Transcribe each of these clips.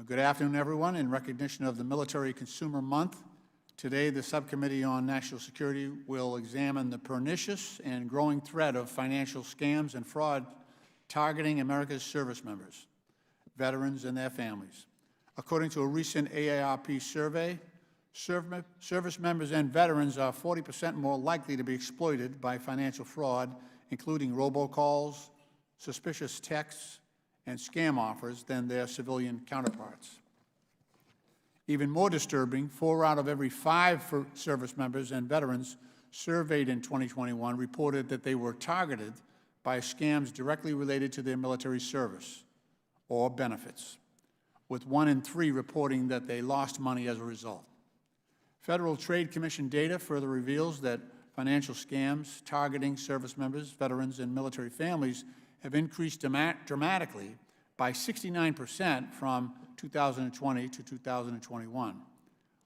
Good afternoon, everyone. In recognition of the Military Consumer Month, today the Subcommittee on National Security will examine the pernicious and growing threat of financial scams and fraud targeting America's service members, veterans, and their families. According to a recent AARP survey, service members and veterans are 40% more likely to be exploited by financial fraud, including robocalls, suspicious texts, and scam offers than their civilian counterparts. Even more disturbing, 4 out of every 5 service members and veterans surveyed in 2021 reported that they were targeted by scams directly related to their military service or benefits, with 1 in 3 reporting that they lost money as a result. Federal Trade Commission data further reveals that financial scams targeting service members, veterans, and military families have increased dramatically by 69% from 2020 to 2021.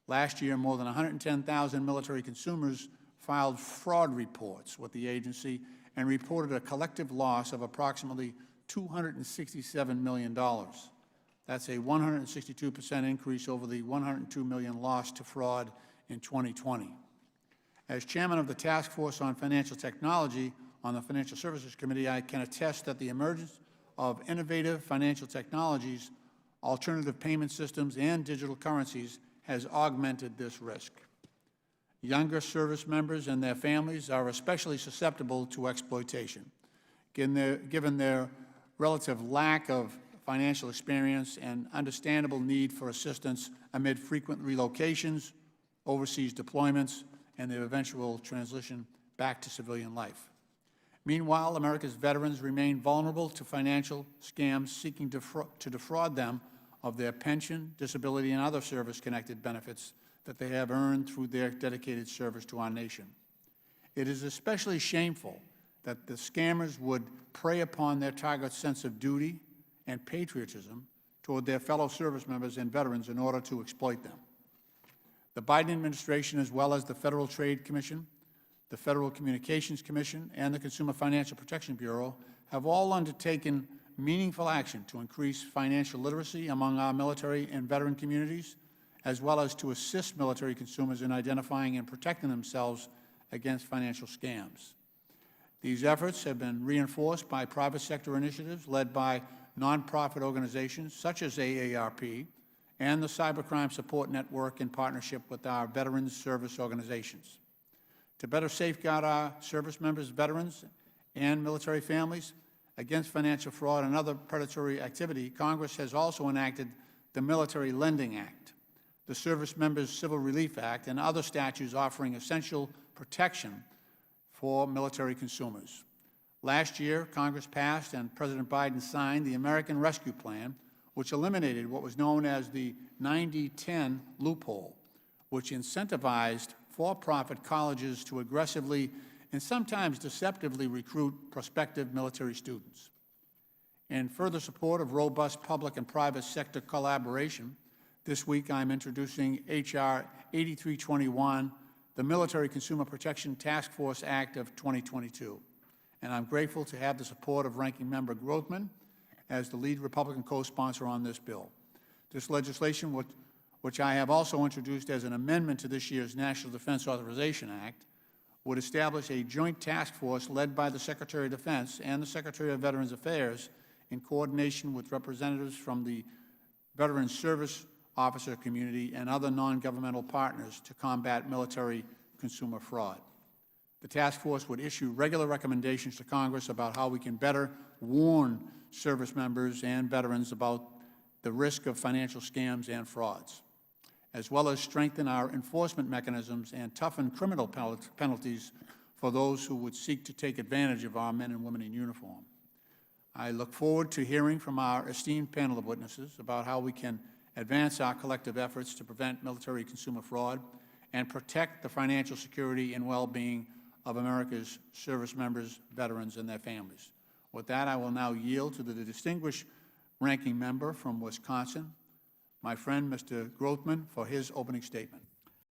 Last year, more than 110,000 military consumers filed fraud reports with the agency and reported a collective loss of approximately $267 million. That's a 162% increase over the $102 million lost to fraud in 2020. As chairman of the Task Force on Financial Technology on the Financial Services Committee, I can attest that the emergence of innovative financial technologies, alternative payment systems, and digital currencies has augmented this risk. Younger service members and their families are especially susceptible to exploitation, given their relative lack of financial experience and understandable need for assistance amid frequent relocations, overseas deployments, and their eventual transition back to civilian life. Meanwhile, America's veterans remain vulnerable to financial scams seeking to defraud them of their pension, disability, and other service-connected benefits that they have earned through their dedicated service to our nation. It is especially shameful that the scammers would prey upon their target's sense of duty and patriotism toward their fellow service members and veterans in order to exploit them. The Biden administration, as well as the Federal Trade Commission, the Federal Communications Commission, and the Consumer Financial Protection Bureau have all undertaken meaningful action to increase financial literacy among our military and veteran communities, as well as to assist military consumers in identifying and protecting themselves against financial scams. These efforts have been reinforced by private sector initiatives led by nonprofit organizations such as AARP and the Cybercrime Support Network in partnership with our veterans service organizations. To better safeguard our service members, veterans, and military families against financial fraud and other predatory activity, Congress has also enacted the Military Lending Act, the Servicemembers Civil Relief Act, and other statutes offering essential protection for military consumers. Last year, Congress passed and President Biden signed the American Rescue Plan, which eliminated what was known as the 90-10 loophole, which incentivized for-profit colleges to aggressively and sometimes deceptively recruit prospective military students. In further support of robust public and private sector collaboration, this week I'm introducing H.R. 8321, the Military Consumer Protection Task Force Act of 2022. And I'm grateful to have the support of Ranking Member Grothman as the lead Republican co-sponsor on this bill. This legislation, which I have also introduced as an amendment to this year's National Defense Authorization Act, would establish a joint task force led by the Secretary of Defense and the Secretary of Veterans Affairs in coordination with representatives from the Veterans Service Officer community and other non-governmental partners to combat military consumer fraud. The task force would issue regular recommendations to Congress about how we can better warn service members and veterans about the risk of financial scams and frauds, as well as strengthen our enforcement mechanisms and toughen criminal penalties for those who would seek to take advantage of our men and women in uniform. I look forward to hearing from our esteemed panel of witnesses about how we can advance our collective efforts to prevent military consumer fraud and protect the financial security and well-being of America's service members, veterans, and their families. With that, I will now yield to the distinguished ranking member from Wisconsin, my friend, Mr. Grothman, for his opening statement.